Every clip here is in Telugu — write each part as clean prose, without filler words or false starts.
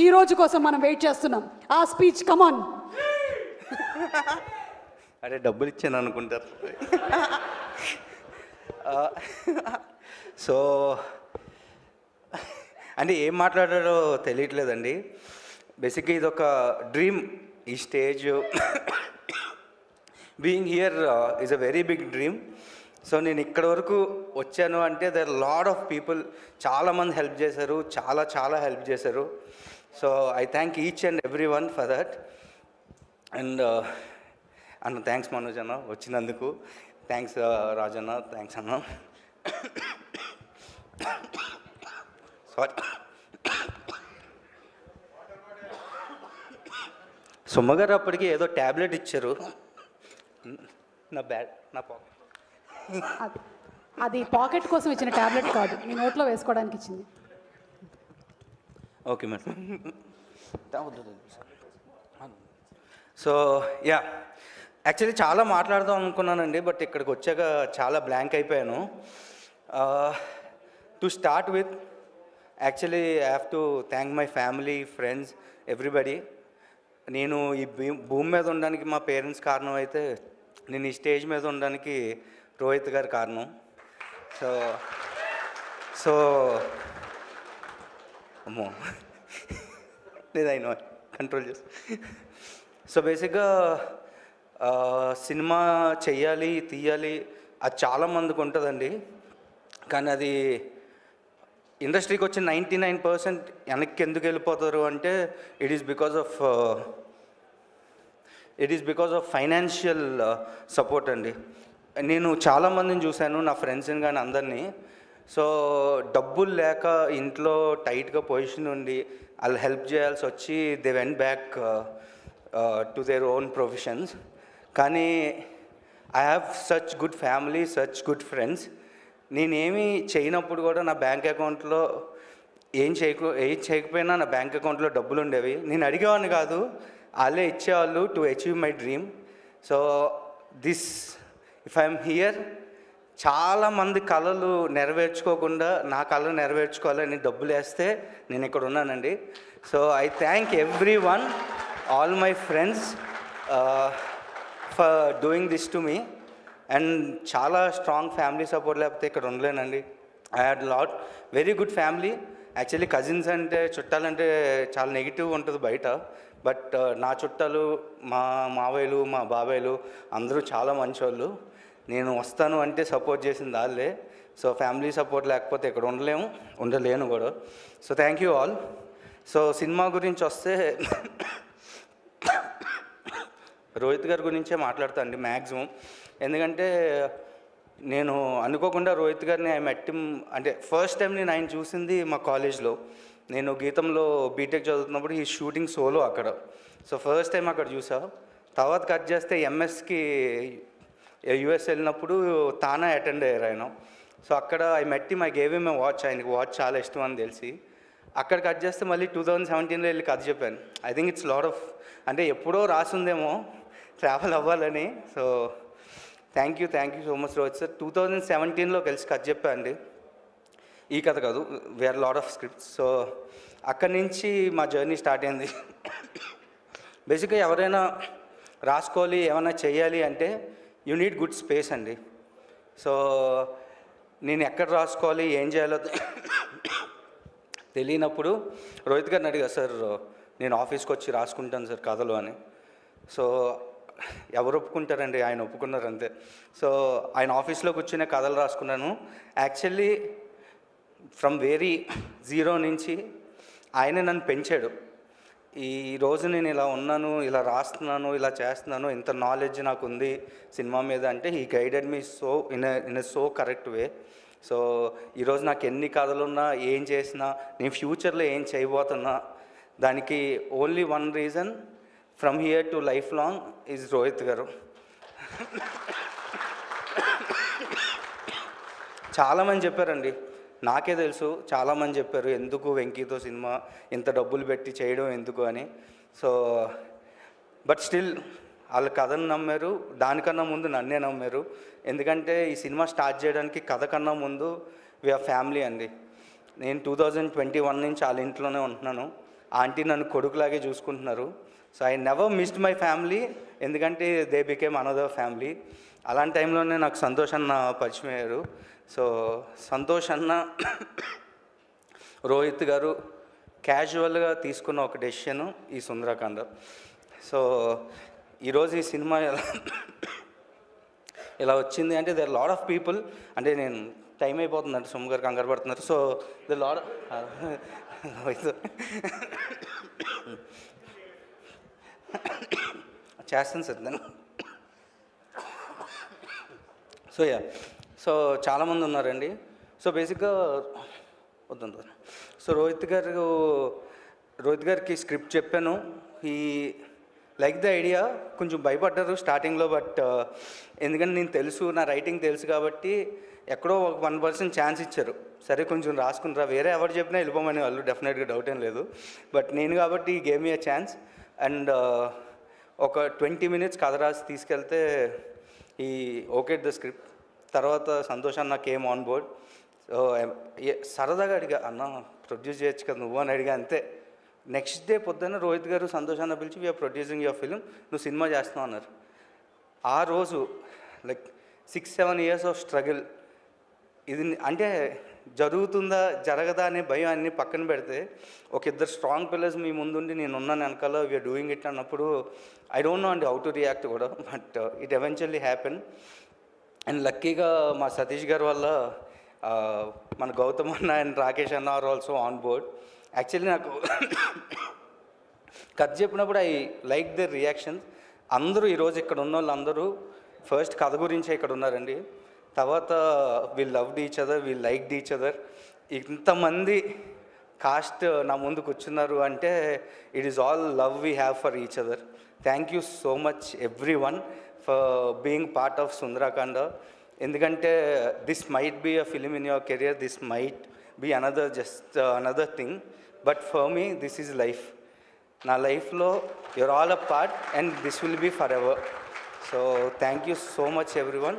ఈ రోజు కోసం మనం వెయిట్ చేస్తున్నాం. ఆ స్పీచ్ కమాన్. అరే డబ్బులు ఇచ్చాను అనుకుంటారు. సో అంటే ఏం మాట్లాడారో తెలియట్లేదండి. బేసిక్గా ఇది ఒక డ్రీమ్. ఈ stage being here is a very big dream. So నేను ఇక్కడ వరకు వచ్చాను అంటే దర్ లాడ్ ఆఫ్ పీపుల్, చాలామంది హెల్ప్ చేశారు, చాలా హెల్ప్ చేశారు. So I thank each and every one for that. And అన్న థ్యాంక్స్ మనోజ్ అన్న వచ్చినందుకు. థ్యాంక్స్ రాజన్న, థ్యాంక్స్ అన్న. సారీ. సుమ్మగారు అప్పటికి ఏదో ట్యాబ్లెట్ ఇచ్చారు. నా పాకెట్. అది పాకెట్ కోసం ఇచ్చిన ట్యాబ్లెట్ కాదు, మీ నోట్లో వేసుకోవడానికి ఇచ్చింది. Okay madam. So yeah, actually చాలా మాట్లాడదాం అనుకున్నానండి, బట్ ఇక్కడికి వచ్చాక చాలా బ్లాంక్ అయిపోయాను. To start with, actually I have to thank my family, friends, everybody. నేను ఈ భూమి మీద ఉండడానికి మా పేరెంట్స్ కారణం అయితే, నేను ఈ స్టేజ్ మీద ఉండడానికి రోహిత్ గారు కారణం. సో అమ్మో లేదు, అయినా కంట్రోల్ చేస్తా. సో బేసిక్గా సినిమా చెయ్యాలి, తీయాలి, అది చాలామందికి ఉంటుందండి. కానీ అది ఇండస్ట్రీకి వచ్చిన 99% వెనక్కి ఎందుకు వెళ్ళిపోతారు అంటే it is because of financial support అండి. నేను చాలామందిని చూశాను, నా ఫ్రెండ్స్ని కానీ అందరినీ. సో డబ్బులు లేక ఇంట్లో టైట్గా పొజిషన్ ఉండి వాళ్ళు హెల్ప్ చేయాల్సి వచ్చి they went back to their own professions. కానీ I have such good family, such good friends. నేనేమి చేయనప్పుడు కూడా నా బ్యాంక్ అకౌంట్లో ఏం చేయకపోయినా నా బ్యాంక్ అకౌంట్లో డబ్బులు ఉండేవి. నేను అడిగేవాడిని కాదు, వాళ్ళే ఇచ్చేవాళ్ళు to achieve my dream. So if I'm here, చాలామంది కళలు నెరవేర్చుకోకుండా నా కళలు నెరవేర్చుకోవాలని డబ్బులు వేస్తే నేను ఇక్కడ ఉన్నానండి. So I thank everyone, all my friends for doing this to me. And చాలా స్ట్రాంగ్ ఫ్యామిలీ సపోర్ట్ లేకపోతే ఇక్కడ ఉండలేనండి. I had very good family. Actually cousins అంటే, చుట్టాలంటే చాలా నెగిటివ్ ఉంటుంది బయట. బట్ నా చుట్టాలు, మా మావయ్యలు, మా బాబాయ్లు అందరూ చాలా మంచివాళ్ళు. నేను వస్తాను అంటే సపోర్ట్ చేసింది వాళ్ళే. సో ఫ్యామిలీ సపోర్ట్ లేకపోతే ఇక్కడ ఉండలేను కూడా. So thank you all. So cinema గురించి వస్తే రోహిత్ గారి గురించే మాట్లాడతాను అండి మ్యాక్సిమం. ఎందుకంటే నేను అనుకోకుండా రోహిత్ గారిని అంటే ఫస్ట్ టైం నేను ఆయన చూసింది మా కాలేజ్లో. నేను గీతంలో బీటెక్ చదువుతున్నప్పుడు ఈ షూటింగ్ సోలో అక్కడ. సో ఫస్ట్ టైం అక్కడ చూసా. తర్వాత కట్ చేస్తే ఎంఎస్కి యుఎస్ వెళ్ళినప్పుడు తానా అటెండ్ అయ్యారు ఆయన. సో అక్కడ I gave him a watch. ఆయనకి వాచ్ చాలా ఇష్టం అని తెలిసి అక్కడ కట్ చేస్తే మళ్ళీ 2017లో వెళ్ళి కథ చెప్పాను. I think it's lot of, అంటే ఎప్పుడో రాసిందేమో ట్రావెల్ అవ్వాలని. So thank you so much Rohit sir. 2017లో కలిసి కథ చెప్పాను అండి, ఈ కథ కాదు, వేర్ లాట్ ఆఫ్ స్క్రిప్ట్స్. సో అక్కడి నుంచి మా జర్నీ స్టార్ట్ అయింది. బేసిక్గా ఎవరైనా రాసుకోవాలి, ఏమైనా చేయాలి అంటే యూ నీడ్ గుడ్ స్పేస్ అండి. సో నేను ఎక్కడ రాసుకోవాలి, ఏం చేయాలో తెలియనప్పుడు రోహిత్ గారిని అడిగా, సార్ నేను ఆఫీస్కి వచ్చి రాసుకుంటాను సార్ కథలు అని. సో ఎవరు ఒప్పుకుంటారండి, ఆయన ఒప్పుకున్నారు అంతే. సో ఆయన ఆఫీస్లో కూర్చునే కథలు రాసుకున్నాను. యాక్చువల్లీ ఫ్రమ్ వెరీ జీరో నుంచి ఆయన నన్ను పెంచాడు. ఈ రోజు నేను ఇలా ఉన్నాను, ఇలా రాస్తున్నాను, ఇలా చేస్తున్నాను, ఇంత నాలెడ్జ్ నాకు ఉంది సినిమా మీద అంటే he guided me so in a so correct way. So ఈరోజు నాకు ఎన్ని కథలున్నా, ఏం చేసినా, నేను ఫ్యూచర్లో ఏం చేయబోతున్నా, దానికి only one reason, from here to life long is Rohit గారు. చాలామంది చెప్పారండి, నాకే తెలుసు, చాలామంది చెప్పారు ఎందుకు వెంకీతో సినిమా ఇంత డబ్బులు పెట్టి చేయడం ఎందుకు అని. సో బట్ స్టిల్ వాళ్ళ కథను నమ్మారు, దానికన్నా ముందు నన్నే నమ్మారు. ఎందుకంటే ఈ సినిమా స్టార్ట్ చేయడానికి కథ కన్నా ముందు వీఆర్ ఫ్యామిలీ అండి. నేను 2021 నుంచి వాళ్ళ ఇంట్లోనే ఉంటున్నాను. ఆంటీ నన్ను కొడుకులాగే చూసుకుంటున్నారు. So I never missed my family, ఎందుకంటే దే బికేమ్ అనదర్ ఫ్యామిలీ. అలాంటి టైంలోనే నాకు సంతోష్ అన్న పరిచయం అయ్యారు. సో సంతోష్ అన్న రోహిత్ గారు క్యాజువల్గా తీసుకున్న ఒక డెసిషను ఈ సుందరకాండ. సో ఈరోజు ఈ సినిమా ఇలా వచ్చింది అంటే they are lot of people, అంటే నేను టైం అయిపోతుందంటే సొమ్ము గారు కంగారు పడుతున్నారు. సో దే లాట్ చేస్తాను సార్ నేను. సో చాలామంది ఉన్నారండి. సో బేసిక్గా వద్దు. సో రోహిత్ గారికి స్క్రిప్ట్ చెప్పాను. ఈ లైక్ ద ఐడియా. కొంచెం భయపడ్డారు స్టార్టింగ్లో, బట్ ఎందుకంటే నేను తెలుసు, నా రైటింగ్ తెలుసు కాబట్టి ఎక్కడో ఒక 1% ఛాన్స్ ఇచ్చారు. సరే కొంచెం రాసుకుంటారా, వేరే ఎవరు చెప్పినా వెళ్ళిపోమని వాళ్ళు, డెఫినెట్గా డౌట్ ఏం లేదు. బట్ నేను కాబట్టి game me a chance. And ఒక 20 minutes కథ రాసి తీసుకెళ్తే ఈ ఓకే ద స్క్రిప్ట్. తర్వాత సంతోష్ అన్న కేమ్ ఆన్ బోర్డ్. సో సరదాగా అడిగా, అన్న ప్రొడ్యూస్ చేయొచ్చు కదా నువ్వు అని అడిగా, అంతే. నెక్స్ట్ డే పొద్దున్న రోహిత్ గారు సంతోష్ అన్న పిలిచి వీఆర్ ప్రొడ్యూసింగ్ యువర్ ఫిలిం, నువ్వు సినిమా చేస్తున్నావు అన్నారు. ఆ రోజు లైక్ 6-7 years ఆఫ్ స్ట్రగుల్, ఇది అంటే జరుగుతుందా జరగదా అనే భయం అన్ని పక్కన పెడితే ఒక ఇద్దరు స్ట్రాంగ్ పిల్లర్స్ మీ ముందుండి నేను ఉన్నాను వెనకాల, వీఆర్ డూయింగ్ ఇట్ అన్నప్పుడు ఐ డోంట్ నో అండి హౌ టు రియాక్ట్ కూడా, but it eventually happen. And లక్కీగా మా సతీష్ గారి వల్ల మన గౌతమ్ అన్న అండ్ రాకేష్ అన్న are also on board. Actually నాకు కథ చెప్పినప్పుడు ఐ లైక్ దర్ రియాక్షన్స్. అందరూ ఈరోజు ఇక్కడ ఉన్న వాళ్ళందరూ ఫస్ట్ కథ గురించే ఇక్కడ ఉన్నారండి. తర్వాత we loved each other, we liked each other. ఇంతమంది కాస్ట్ నా ముందు కూర్చున్నారు అంటే it is all love we have for each other. Thank you so much every one for being part of Sundarakanda. ఎందుకంటే this might be a film in your career, this might be another thing, but for me this is life. నా లైఫ్లో your all a part and this will be for ever. So thank you so much every one.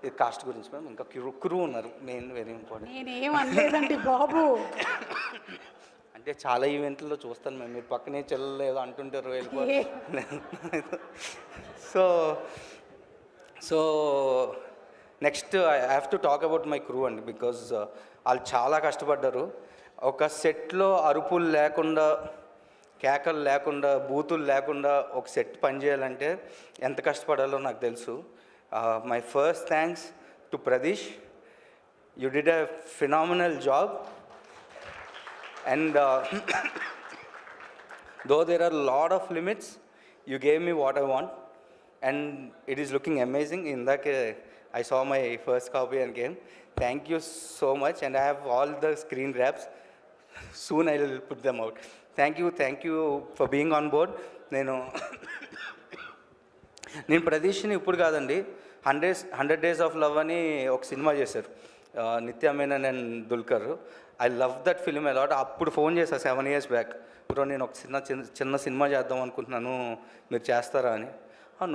ఇది కాస్ట్ గురించి మ్యామ్, ఇంకా క్రూ ఉన్నారు, మెయిన్ వెరీ ఇంపార్టెంట్. నేనేం అనలేదండి బాబు. అంటే చాలా ఈవెంట్లో చూస్తాను మేము, మీరు పక్కనే చెల్లలేదు అంటుంటారు వెళ్ళిపోయి. So next I have to talk about my crew అండి, బికాజ్ వాళ్ళు చాలా కష్టపడ్డారు. ఒక సెట్లో అరుపులు లేకుండా, కేకలు లేకుండా, బూతులు లేకుండా ఒక సెట్ పనిచేయాలంటే ఎంత కష్టపడాలో నాకు తెలుసు. My first thanks to Pradeesh, you did a phenomenal job. And though there are a lot of limits, you gave me what I want, and it is looking amazing. In that I saw my first copy and came. Thank you so much, and I have all the screen grabs. Soon I will put them out. Thank you for being on board. నేను ప్రదీష్ని ఇప్పుడు కాదండి, 100 Days of Love అని ఒక సినిమా చేశారు Nithya Menen and Dulquer. I love that film a lot. అప్పుడు ఫోన్ చేశాను 7 years బ్యాక్, బ్రో నేను ఒక చిన్న సినిమా చేద్దాం అనుకుంటున్నాను, మీరు చేస్తారా అని.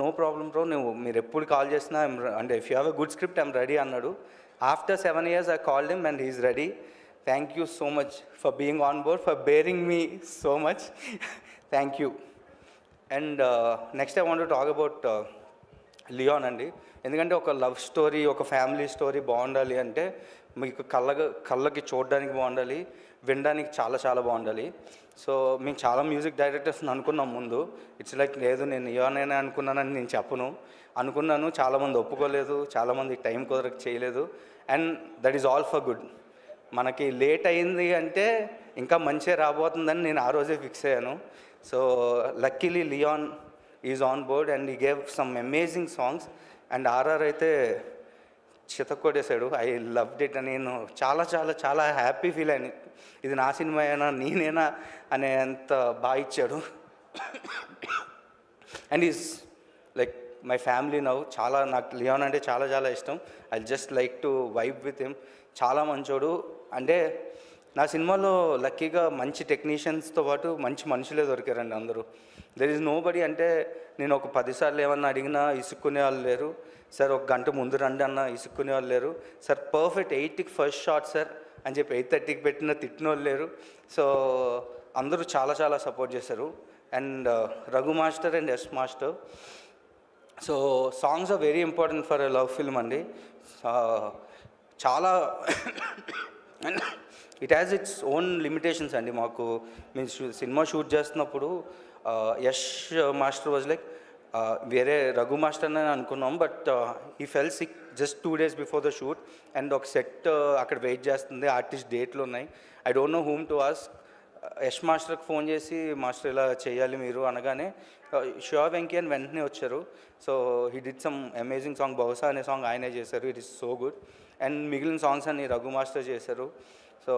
నో ప్రాబ్లం బ్రో, మీరు ఎప్పుడు కాల్ చేసినా అంటే if you have a good script I'm ready అన్నాడు. After 7 years I called him and he is ready. Thank you so much for being on board, for bearing me so much. Thank you. And next I want to talk about లియాన్ అండి. ఎందుకంటే ఒక లవ్ స్టోరీ, ఒక ఫ్యామిలీ స్టోరీ బాగుండాలి అంటే మీకు కళ్ళకి చూడడానికి బాగుండాలి, వినడానికి చాలా చాలా బాగుండాలి. సో మేము చాలా మ్యూజిక్ డైరెక్టర్స్ని అనుకున్నాం ముందు. ఇట్స్ లైక్ లేదు నేను లియానేనే అనుకున్నానని నేను చెప్పను. అనుకున్నాను, చాలామంది ఒప్పుకోలేదు, చాలామంది టైం కుదరక చేయలేదు. And that is all for good. మనకి లేట్ అయింది అంటే ఇంకా మంచిగా రాబోతుందని నేను ఆ రోజే ఫిక్స్ అయ్యాను. So luckily Leon is on board and he gave some amazing songs. And RR అయితే చితక్కొట్టేశాడు. I loved it. నేను చాలా చాలా చాలా హ్యాపీ ఫీల్ అయ్యాను, ఇది నా సినిమా అయినా నేనేనా అనేంత బాగా ఇచ్చాడు. And is like my family now. చాలా నాకు లియాన్ అంటే చాలా చాలా ఇష్టం. I just like to vibe with him. చాలా మంచోడు. అంటే నా సినిమాలో లక్కీగా మంచి టెక్నీషియన్స్తో పాటు మంచి మనుషులే దొరికారండి అందరూ. There is nobody. అంటే నేను ఒక 10 సార్లు ఏమన్నా అడిగినా ఇసుక్కునే వాళ్ళు లేరు. సార్ ఒక గంట ముందు రండి అన్న ఇసుక్కునే వాళ్ళు లేరు. సార్ పర్ఫెక్ట్ 8కి ఫస్ట్ షాట్ సార్ అని చెప్పి 8:30కి పెట్టిన తిట్టిన వాళ్ళు లేరు. సో అందరూ చాలా చాలా సపోర్ట్ చేశారు. And Raghu master and S master. So songs are very important for a love film అండి. చాలా and it has its own limitations అండి. మాకు మేము సినిమా షూట్ చేస్తున్నప్పుడు యష్ మాస్టర్ వాజ్ లైక్ వేరే రఘు మాస్టర్ అని అనుకున్నాం, but he fell sick just 2 days before the shoot. And ఒక సెట్ అక్కడ వెయిట్ చేస్తుంది, ఆర్టిస్ట్ డేట్లు ఉన్నాయి. I don't know whom to ask. Yash మాస్టర్కి ఫోన్ చేసి మాస్టర్ ఇలా చేయాలి మీరు అనగానే షూర్ వెంకీ అని వెంటనే వచ్చారు. So he did some amazing song. బహుశా అనే సాంగ్ ఆయనే చేశారు. It is so good. And మిగిలిన సాంగ్స్ అన్ని రఘు మాస్టర్ చేశారు. సో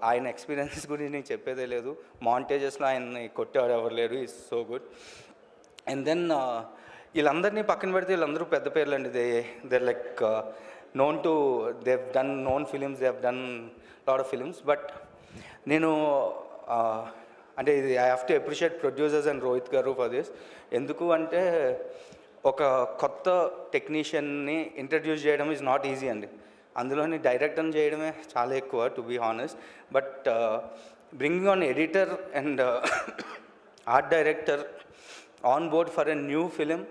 ఆయన ఎక్స్పీరియన్స్ గురించి నేను చెప్పేదే లేదు. మాంటేజెస్లో ఆయన్ని కొట్టేవాడు ఎవరు లేరు. Is so good. And then వీళ్ళందరినీ పక్కన పెడితే వీళ్ళందరూ పెద్ద పేర్లు అండి. దే లైక్ నోన్ టు దేవ్ done known films, they have done lot of films. But నేను అంటే ఇది I have to appreciate producers and Rohit గారు ఫర్ దిస్. ఎందుకు అంటే ఒక కొత్త టెక్నీషియన్ని ఇంట్రడ్యూస్ చేయడం ఈజ్ నాట్ ఈజీ అండి. అందులోని డైరెక్టర్ని చేయడమే చాలా ఎక్కువ, to be honest. But bringing on editor and art director on board for a new film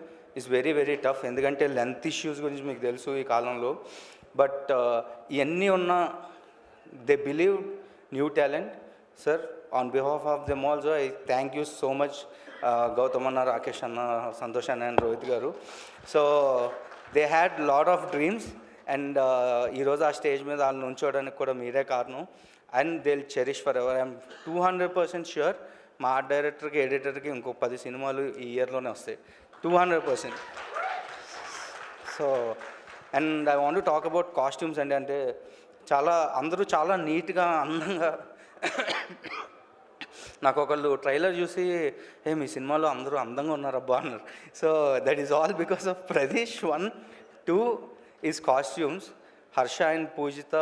is very very tough. ఎందుకంటే లెంత్ ఇష్యూస్ గురించి మీకు తెలుసు ఈ కాలంలో. బట్ ఇవన్నీ ఉన్న they believe new talent. Sir, on behalf of them also I thank you so much. Gautam అన్న, రాకేష్ అన్న, సంతోష్ అన్న అండ్ రోహిత్ గారు. So they had lot of dreams. And ఈరోజు ఆ స్టేజ్ మీద వాళ్ళు నుంచోడానికి కూడా మీరే కారణం. And they will cherish for ever. I'm 200% sure మా ఆర్ట్ డైరెక్టర్కి, ఎడిటర్కి ఇంకో 10 సినిమాలు ఈ ఇయర్లోనే వస్తాయి, 200%. So and I want to talk about costumes అండి. అంటే అందరూ చాలా నీట్గా, అందంగా. నాకు ఒకళ్ళు ట్రైలర్ చూసి మీ సినిమాలో అందరూ అందంగా ఉన్నారబ్బా అన్నారు. So that is all because of Pradeesh. 1, 2 is costumes. Harsha and Poojitha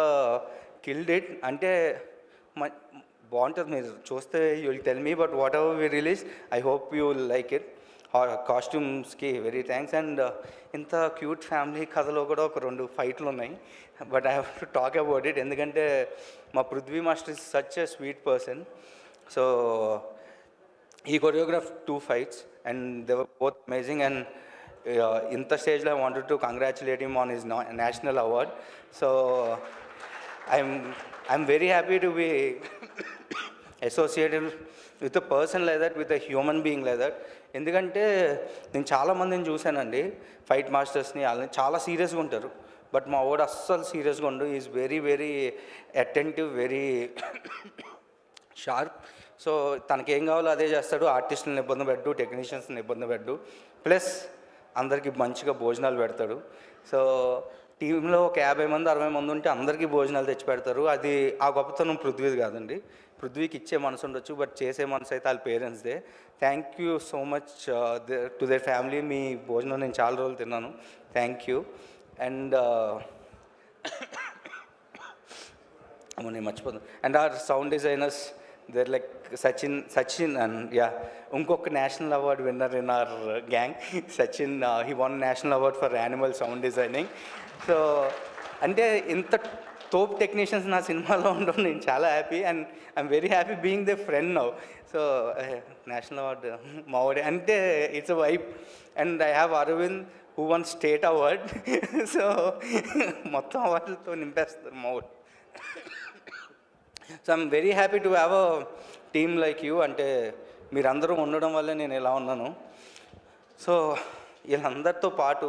killed it. అంటే బాగుంటుంది, మీరు చూస్తే you will tell me. But whatever we release, I hope you will like it. కాస్ట్యూమ్స్కి వెరీ థ్యాంక్స్. అండ్ ఇంత క్యూట్ ఫ్యామిలీ కథలో కూడా ఒక 2 ఫైట్లు ఉన్నాయి. But I have to talk about it. ఎందుకంటే మా Prithvi master is such a sweet person. So ఈ choreograph 2 fights and they were both amazing. And ఇంత స్టేజ్లో I wanted to congratulate him on his national award. So I'm very happy to be associated with a person like that, with a human being like that. ఎందుకంటే నేను చాలామందిని చూశానండి, ఫైట్ మాస్టర్స్ని, వాళ్ళని చాలా సీరియస్గా ఉంటారు. బట్ మా వాడు అస్సలు సీరియస్గా ఉండు. Is very very attentive, very sharp. So తనకేం కావాలో అదే చేస్తాడు. ఆర్టిస్టులను ఇబ్బంది పెట్టు, టెక్నీషియన్స్ని ఇబ్బంది పెట్టు, ప్లస్ అందరికీ మంచిగా భోజనాలు పెడతాడు. సో టీంలో ఒక 50 మంది 60 మంది ఉంటే అందరికీ భోజనాలు తెచ్చి పెడతారు. అది ఆ గొప్పతనం పృథ్వీది కాదండి. పృథ్వీకి ఇచ్చే మనసు ఉండొచ్చు, బట్ చేసే మనసు అయితే వాళ్ళ పేరెంట్స్దే. Thank you so much to their family. మీ భోజనం నేను చాలా రోజులు తిన్నాను. Thank you. అండ్ నేను మర్చిపోతాను. And our sound designers, they're like Sachin and yeah, ఇంకొక national award winner in our gang, Sachin. He won national award for animal sound designing. So అంటే ఇంత తోప్ టెక్నీషియన్స్ నా సినిమాలో ఉండడం నేను చాలా happy. And I'm very happy being the friend now. So national award మావాడే అంటే it's a vibe. And I have Aravind who won state award. So మొత్తం అవార్డులతో నింపేస్తారు మావాడు. So I'm very happy to have a team like you. అంటే మీరందరూ ఉండడం వల్లే నేను ఇలా ఉన్నాను. సో వీళ్ళందరితో పాటు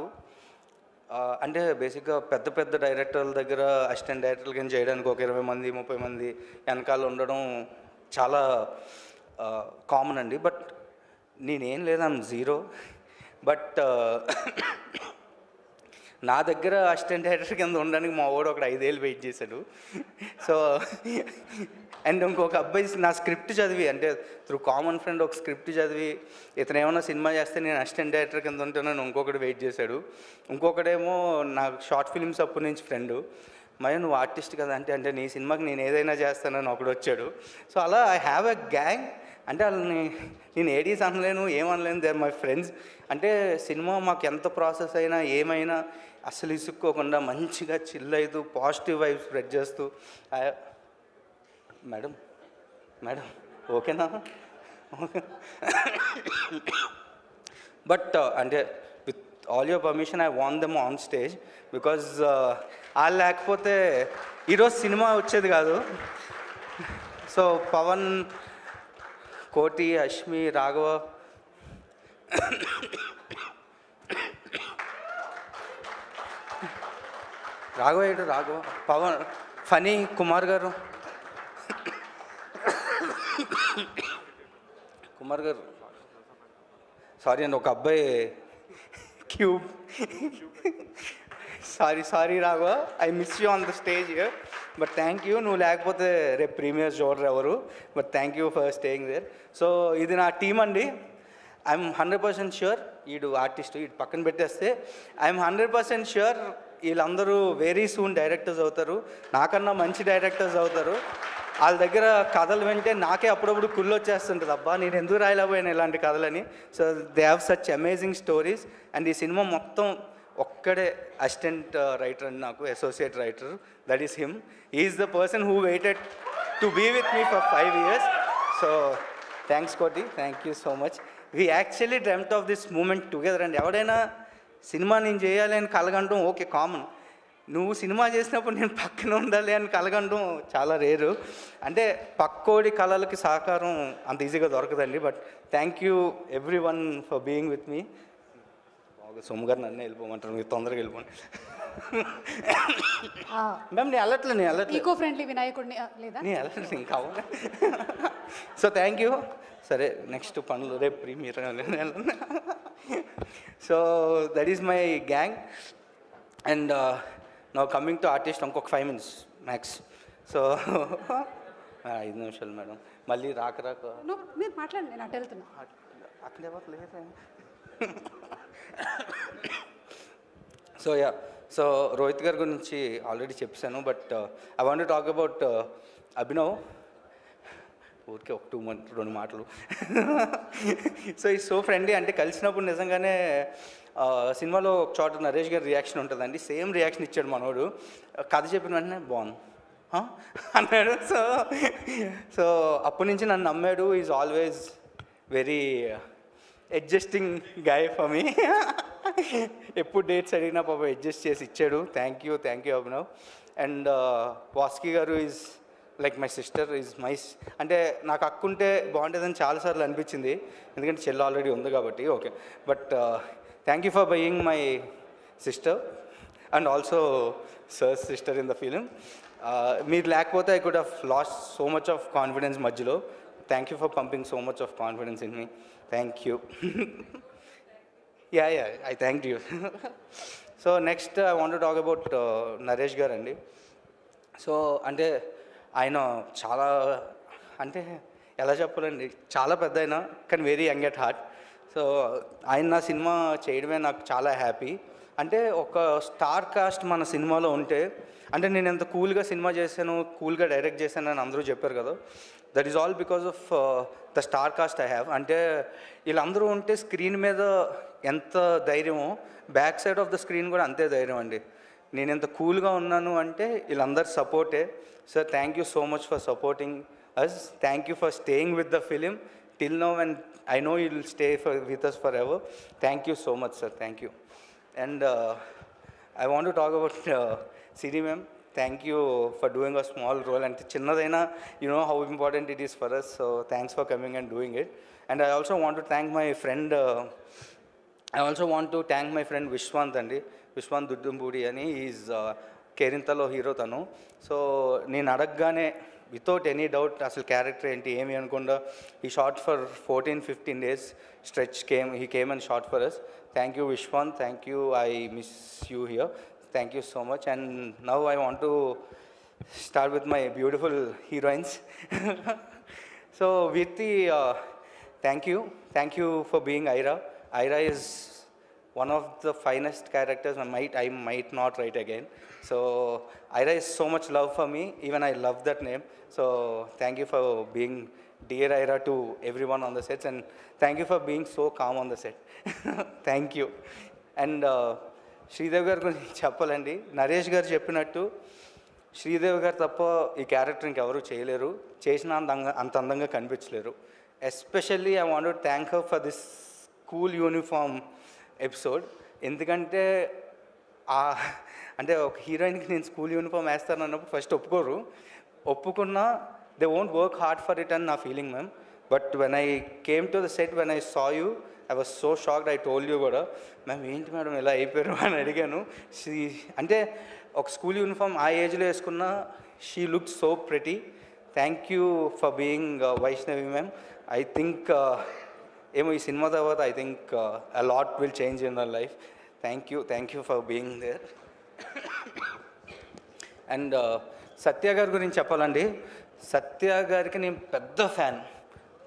అంటే బేసిక్గా పెద్ద పెద్ద డైరెక్టర్ల దగ్గర అసిస్టెంట్ డైరెక్టర్లు కానీ చేయడానికి ఒక 20 మంది 30 మంది వెనకాల ఉండడం చాలా కామన్ అండి. బట్ నేనేం లేదు, ఐఎమ్ జీరో. బట్ నా దగ్గర అసిస్టెంట్ డైరెక్టర్ కింద ఉండడానికి మా వాడు ఒక 5 ఏళ్ళు వెయిట్ చేశాడు. సో అండ్ ఇంకొక అబ్బాయి నా స్క్రిప్ట్ చదివి, అంటే త్రూ కామన్ ఫ్రెండ్ ఒక స్క్రిప్ట్ చదివి ఇతను ఏమైనా సినిమా చేస్తే నేను అసిస్టెంట్ డైరెక్టర్ కింద ఉంటానని ఇంకొకటి వెయిట్ చేశాడు. ఇంకొకటేమో నాకు షార్ట్ ఫిల్మ్స్ అప్పటి నుంచి ఫ్రెండు, మయ నువ్వు ఆర్టిస్ట్ కదా అంటే నీ సినిమాకి నేను ఏదైనా చేస్తానని ఒకడు వచ్చాడు. సో అలా ఐ హ్యావ్ ఎ గ్యాంగ్. అంటే వాళ్ళని నేను ఏడీస్ అనలేను, ఏమనలేను, దే ఆర్ మై ఫ్రెండ్స్. అంటే సినిమా మాకు ఎంత ప్రాసెస్ అయినా ఏమైనా అసలు ఇసుక్కోకుండా మంచిగా చిల్ అవుతూ పాజిటివ్ వైబ్స్ స్ప్రెడ్ చేస్తూ. మేడం ఓకేనా? బట్ అంటే with all your permission I want them on stage because వాళ్ళు లేకపోతే ఈరోజు సినిమా వచ్చేది కాదు. సో పవన్, కోటి, అశ్మి, రాఘవ, రాఘవ, పవన్, ఫనీ, కుమార్ గారు, సారీ అండి, ఒక అబ్బాయి cube, sorry Raghava, I miss you on the stage. But thank you, నువ్వు లేకపోతే రేపు ప్రీమియర్స్ చూడరు ఎవరు. But thank you for staying there. So ఇది నా టీం అండి. ఐఎమ్ 100% ష్యూర్ వీడు ఆర్టిస్ట్, వీడు పక్కన పెట్టేస్తే ఐఎమ్ 100% ష్యూర్ వీళ్ళందరూ వెరీ సూన్ డైరెక్టర్స్ అవుతారు, నాకన్నా మంచి డైరెక్టర్స్ అవుతారు. వాళ్ళ దగ్గర కథలు వింటే నాకే అప్పుడప్పుడు కుళ్ళు వచ్చేస్తుంటుంది, అబ్బా నేను ఎందుకు రాయలేకపోయాను ఇలాంటి కథలని. So they have such amazing stories. And ఈ సినిమా మొత్తం ఒక్కడే అసిస్టెంట్ రైటర్ అండి, నాకు associate writer, that is him. Is the person who waited to be with me for 5 years. So thanks Koti, thank you so much. We actually dreamt of this moment together అండి. ఎవడైనా సినిమా నేను చేయాలి అని కలగంటం ఓకే కామన్, నువ్వు సినిమా చేసినప్పుడు నేను పక్కన ఉండాలి అని కలగంటం చాలా రేరు. అంటే పక్కోడి కళలకి సహకారం అంత ఈజీగా దొరకదండి. But thank you every one for being with me. సొమ్ము గారు నన్నే వెళ్ళిపోమంటారు, మీరు తొందరగా వెళ్ళిపోండి. మ్యామ్ నేను వెళ్ళట్లేదు, ఈకో ఫ్రెండ్లీ వినాయకుడిని లేదా నేను వెళ్ళట్లేదు ఇంకా. So thank you. సరే నెక్స్ట్ పనులు రేపు premiere. So that is my gang. And now coming to artist, ఇంకొక 5 minutes మ్యాక్స్. సో 5 నిమిషాలు మేడం, మళ్ళీ రాక మీరు మాట్లాడండి, నేను అటు వెళ్తున్నా. అట్లా ఎవరు లేదా? సో రోహిత్ గారి గురించి ఆల్రెడీ చెప్పాను. But I want to talk about Abhinav. ఊరికే 2 మాటలు. సో ఈ సో ఫ్రెండ్లీ, అంటే కలిసినప్పుడు నిజంగానే సినిమాలో ఒక చోట నరేష్ గారి రియాక్షన్ ఉంటుందండి, సేమ్ రియాక్షన్ ఇచ్చాడు మనోడు. కథ చెప్పిన వెంటనే బాగుంది అన్నాడు. సో అప్పటి నుంచి నన్ను నమ్మాడు. Is always very adjusting guy for me. ఎప్పుడు డేట్స్ అడిగినా పాప అడ్జస్ట్ చేసి ఇచ్చాడు. Thank you Abhinav. అండ్ వాస్కి గారు is like my sister, is my, అంటే నాకు అక్కుంటే బాగుంటుందని చాలాసార్లు అనిపించింది, ఎందుకంటే చెల్లి ఆల్రెడీ ఉంది కాబట్టి. Okay, but thank you for being my sister and also sir's sister in the film. మీరు లేకపోతే I could have lost so much of confidence మధ్యలో. Thank you for pumping so much of confidence in me. Thank you. Yeah I thank you. So next I want to talk about Naresh గారు అండి. సో అంటే ఆయన చాలా, అంటే ఎలా చెప్పాలండి, చాలా పెద్ద అయినా కానీ very young at heart. So ఆయన నా సినిమా చేయడమే నాకు చాలా హ్యాపీ. అంటే ఒక స్టార్ కాస్ట్ మన సినిమాలో ఉంటే, అంటే నేను ఎంత కూల్గా సినిమా చేశాను, కూల్గా డైరెక్ట్ చేశాను అని అందరూ చెప్పారు కదా, that is all because of the star cast I have. అంటే వీళ్ళందరూ ఉంటే స్క్రీన్ మీద ఎంత ధైర్యమో back side of the screen కూడా అంతే ధైర్యం అండి. నేను ఎంత కూల్గా ఉన్నాను అంటే వీళ్ళందరి సపోర్టే. Sir thank you so much for supporting us. Thank you for staying with the film till now and I know you will stay with us forever. Thank you so much sir, thank you. And I want to talk about Siri ma'am. Thank you for doing a small role. అంటే చిన్నదైనా you know how important it is for us. So thanks for coming and doing it. And I also want to thank my friend, Vishwanth అండి, విశ్వాంత్ దుడ్డుంపూడి అని. ఈజ్ కేరింతలో హీరో తను. సో నేను అడగగానే వితౌట్ ఎనీ డౌట్ అసలు క్యారెక్టర్ ఏంటి ఏమి అనకుండా ఈ short for 14-15 days stretch he came and shot for us. Thank you Vishwant, thank you, I miss you here, thank you so much. And now I want to start with my beautiful heroines. So Virti, thank you for being Ira. Ira is one of the finest characters. I might not write again. So Ira is so much love for me, even I love that name. So thank you for being dear Ira to everyone on the sets, and thank you for being so calm on the set. Thank you. And Sridevi గారి గురించి చెప్పాలండి. నరేష్ గారు చెప్పినట్టు శ్రీదేవి గారు తప్ప ఈ క్యారెక్టర్ ఇంకెవరు చేయలేరు, చేసిన అంత అందంగా కనిపించలేరు. Especially I want to thank her for this school uniform episode. ఎందుకంటే అంటే ఒక హీరోయిన్కి నేను స్కూల్ యూనిఫామ్ వేస్తాను అన్నప్పుడు ఫస్ట్ ఒప్పుకున్నా they won't work hard for it అని నా feeling ma'am. But when I came to the set, when I saw you, I was so shocked. I told you కూడా, మ్యామ్ ఏంటి మేడం ఇలా అయిపోయారు అని అడిగాను. అంటే ఒక స్కూల్ యూనిఫామ్ ఆ ఏజ్లో వేసుకున్న she look so pretty. Thank you for being Vaishnavi ma'am. I think ఏమో ఈ సినిమా తర్వాత I think a lot will change in our life. Thank you for being there. అండ్ సత్య గారి గురించి చెప్పాలండి. సత్య గారికి నేను పెద్ద ఫ్యాన్,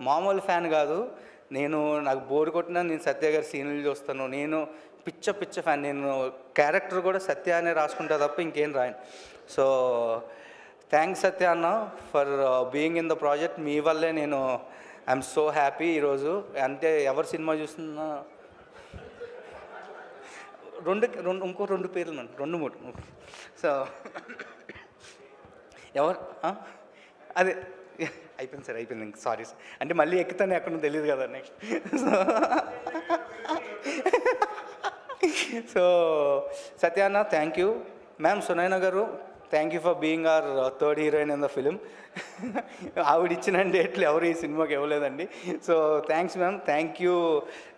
మామూలు ఫ్యాన్ కాదు. నాకు బోర్ కొట్టినా నేను సత్య గారి సీన్లు చూస్తాను. నేను పిచ్చ ఫ్యాన్. నేను క్యారెక్టర్ కూడా సత్య అనే రాసుకుంటా తప్ప ఇంకేం రాయను. సో థ్యాంక్స్ సత్య అన్న for being in the project. మీ వల్లే నేను ఐఎమ్ సో హ్యాపీ ఈరోజు. అంటే ఎవరు సినిమా చూస్తున్నా ఇంకో 2 పేర్లు నన్ను 2-3. సో ఎవరు అదే అయిపోయింది సార్, అయిపోయింది. ఇంక సారీ సార్, అంటే మళ్ళీ ఎక్కుతానే ఎక్కడో తెలియదు కదా నెక్స్ట్. సో సత్యాన్న థ్యాంక్ యూ. మ్యామ్ సునైనా గారు thank you for being our third heroine in the film. ఆవిడ ఇచ్చిన డేట్లు ఎవరు ఈ సినిమాకి ఇవ్వలేదండి. సో థ్యాంక్స్ మ్యామ్, థ్యాంక్ యూ.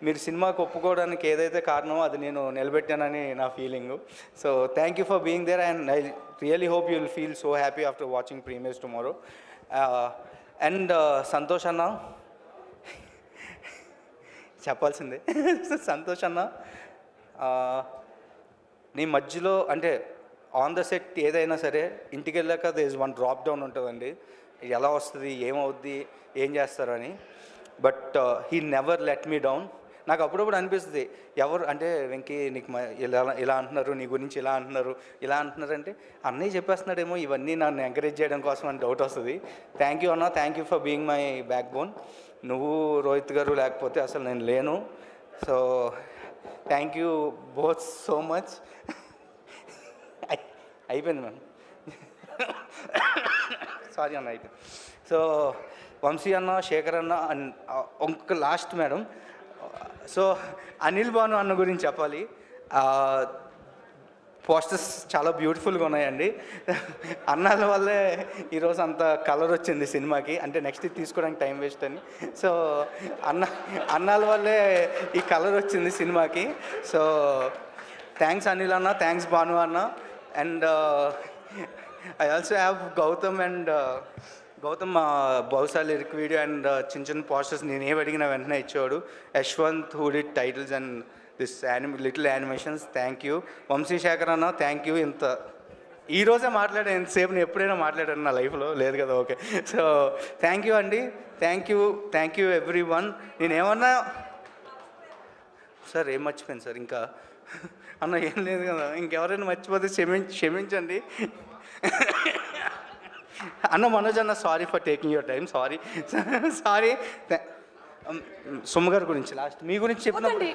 మీరు సినిమాకి ఒప్పుకోవడానికి ఏదైతే కారణమో అది నేను నిలబెట్టానని నా feeling. So thank you for being there and I really hope you will feel so happy after watching premieres tomorrow. And Santosh అన్న చెప్పాల్సిందే. సంతోష్ అన్న నీ మధ్యలో అంటే ఆన్ ద సెట్ ఏదైనా సరే ఇంటికి వెళ్ళాక they is one drop down ఉంటుందండి, ఎలా వస్తుంది, ఏమవుద్ది, ఏం చేస్తారు అని. But he never let me down. నాకు అప్పుడప్పుడు అనిపిస్తుంది, ఎవరు అంటే వెంకీ నీకు ఇలా అంటున్నారు, నీ గురించి ఇలా అంటున్నారు అంటే అన్నయ్య చెప్పేస్తున్నాడేమో ఇవన్నీ నన్ను ఎంకరేజ్ చేయడం కోసం అని డౌట్ వస్తుంది. థ్యాంక్ యూ అన్న, thank you for being my back bone. నువ్వు రోహిత్ గారు లేకపోతే అసలు నేను లేను. So thank you both so much. అయిపోయింది మ్యామ్, సారీ అన్న, అయిపోయింది. సో వంశీ అన్న, శేఖర్ అన్న అండ్ ఇంకొక last madam. So Anil Bhanu అన్న గురించి చెప్పాలి. పోస్టర్స్ చాలా బ్యూటిఫుల్గా ఉన్నాయండి. అన్నాల వల్లే ఈరోజు అంత కలర్ వచ్చింది సినిమాకి, అంటే నెక్స్ట్ తీసుకోవడానికి టైం వేస్ట్ అని. సో అన్నాల వల్లే ఈ కలర్ వచ్చింది సినిమాకి. సో థ్యాంక్స్ అనిల్ అన్న, థ్యాంక్స్ భాను అన్న. And I also have Gautam బహుశా లిరిక్ వీడియో అండ్ చిన్న పోస్టర్స్ నేను ఏవి అడిగినా వెంటనే ఇచ్చేవాడు. Yashwant who did titles and this little animations. Thank you. Vamshi Shekhar అన్న థ్యాంక్ యూ. ఈరోజే మాట్లాడాను, ఎంతసేపు నేను ఎప్పుడైనా మాట్లాడాను నా లైఫ్లో లేదు కదా. ఓకే, సో థ్యాంక్ యూ అండి, థ్యాంక్ యూ ఎవ్రీ వన్. నేనేమన్నా సార్ ఏం మర్చిపోయాను సార్ ఇంకా అన్న ఏం లేదు కదా, ఇంకెవరైనా మర్చిపోతే క్షమించండి అన్న. మనోజ్ అన్న sorry for taking your time, sorry. Suma గారి గురించి లాస్ట్ మీ గురించి చెప్పినప్పుడు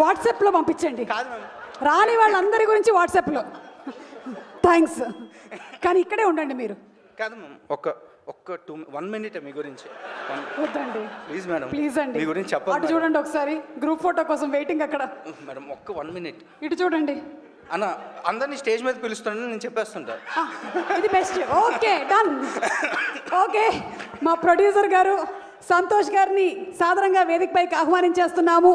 వాట్సాప్లో పంపించండి. కాదు మ్యామ్, రాని వాళ్ళందరి గురించి వాట్సాప్లో థ్యాంక్స్, కానీ ఇక్కడే ఉండండి మీరు. కాదు మ్యామ్, ఒక్క 1 minute మీ గురించి. వద్దండి ప్లీజ్ మేడం, ప్లీజ్ అండి, మీ గురించి చెప్పండి. అటు చూడండి ఒకసారి, గ్రూప్ ఫోటో కోసం వెయిటింగ్ అక్కడ. మేడం ఒక్క 1 minute ఇటు చూడండి అన్న. అందరినీ స్టేజ్ మీద పిలుస్తాను, నేను చెప్పేస్తుంటా. ఇది బెస్ట్. Okay, done. ఓకే, మా ప్రొడ్యూసర్ గారు సంతోష్ గారిని సాదరంగా వేదికపైకి ఆహ్వానించేస్తున్నాము.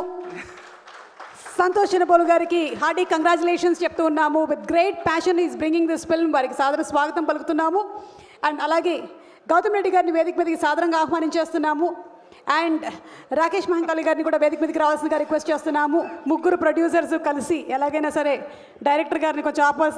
సంతోష్ చినపోలు గారికి హార్డీ కంగ్రాచులేషన్స్ చెప్తూ ఉన్నాము. With great passion is bringing this film. వారికి సాదర స్వాగతం పలుకుతున్నాము. అండ్ అలాగే గౌతమ్ రెడ్డి గారిని వేదిక మీదకి సాదరంగా ఆహ్వానించేస్తున్నాము. అండ్ రాకేష్ మహంకాళి గారిని కూడా వేదిక మీదకి రావాల్సిందిగా రిక్వెస్ట్ చేస్తున్నాము. ముగ్గురు ప్రొడ్యూసర్స్ కలిసి ఎలాగైనా సరే డైరెక్టర్ గారిని కొంచెం ఆపాల్సి